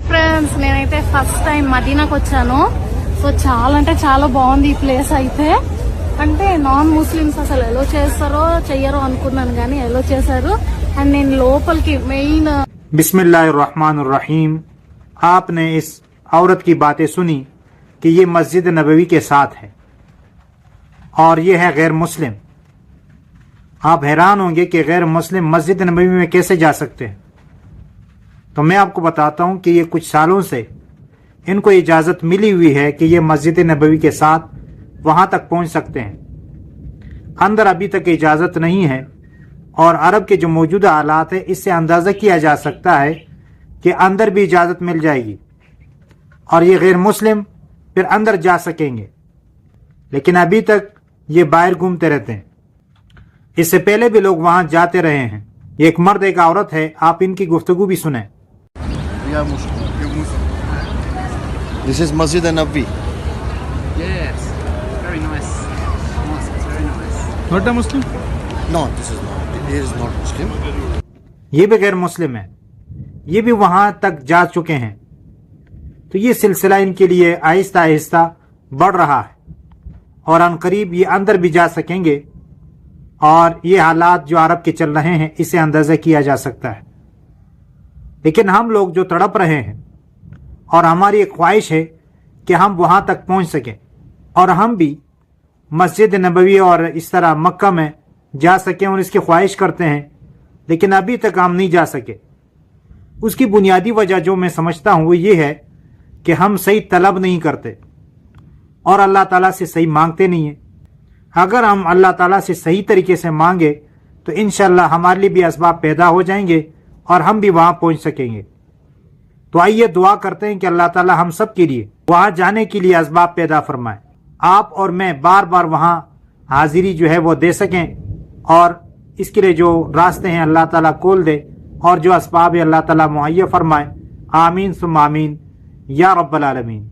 Friends, నేనైతే first time మదీనాకు వచ్చాను. So చాలా అంటే చాలా బాగుంది ఈ ప్లేస్ అయితే. అంటే నాన్ ముస్లిమ్స్ అసలు ఎలా చేస్తారో చెయ్యరో అనుకున్నాను, కానీ ఎలా చేశారు. అండ్ నేను లోపలికి మెయిన్ बिस्मिल्लाहिर्रहमानिर्रहीम। आपने इस औरत की बातें सुनी कि ये मस्जिद नबवी के साथ है और ये है गैर मुस्लिम। आप हैरान होंगे कि गैर मुस्लिम मस्जिद नबवी में कैसे जा सकते हैं। तो मैं आपको बताता हूँ कि ये कुछ सालों से इनको इजाज़त मिली हुई है कि ये मस्जिद नबवी के साथ वहाँ तक पहुँच सकते हैं। अंदर अभी तक इजाज़त नहीं है और अरब के जो मौजूदा हालात है इससे अंदाज़ा किया जा सकता है कि अंदर भी इजाज़त मिल जाएगी और ये गैर मुस्लिम फिर अंदर जा सकेंगे, लेकिन अभी तक ये बाहर घूमते रहते हैं। इससे पहले भी लोग वहाँ जाते रहे हैं। ये एक मर्द एक औरत है, आप इनकी गुफ्तगू भी सुने। This is Masjid Nabawi. Yes, very nice. Mosque, it's very nice. Not a Muslim? No, this is not. It is not Muslim. ये भी गैर मुस्लिम है, ये भी वहाँ तक जा चुके हैं। तो ये सिलसिला इनके लिए आहिस्ता आहिस्ता बढ़ रहा है और अनकरीब ये अंदर भी जा सकेंगे और ये हालात जो अरब के चल रहे हैं इसे अंदाज़ा किया जा सकता है। लेकिन हम लोग जो तड़प रहे हैं और हमारी एक ख्वाहिश है कि हम वहाँ तक पहुँच सकें और हम भी मस्जिद नबवी और इस तरह मक्का में जा सकें और इसकी ख्वाहिश करते हैं, लेकिन अभी तक हम नहीं जा सके। उसकी बुनियादी वजह जो मैं समझता हूँ वो ये है कि हम सही तलब नहीं करते और अल्लाह ताला से सही मांगते नहीं हैं। अगर हम अल्लाह ताला से सही तरीके से मांगे तो इंशाअल्लाह हमारे लिए भी असबाब पैदा हो जाएंगे और हम भी वहाँ पहुँच सकेंगे। तो आइए दुआ करते हैं कि अल्लाह ताला हम सब के लिए वहाँ जाने के लिए असबाब पैदा फरमाए। आप और मैं बार बार वहाँ हाजिरी जो है वो दे सकें और इसके लिए जो रास्ते हैं अल्लाह ताला खोल दे और जो असबाब है अल्लाह ताला मुहैया फरमाए। आमीन सुम्मा आमीन या रब्बल आलमीन।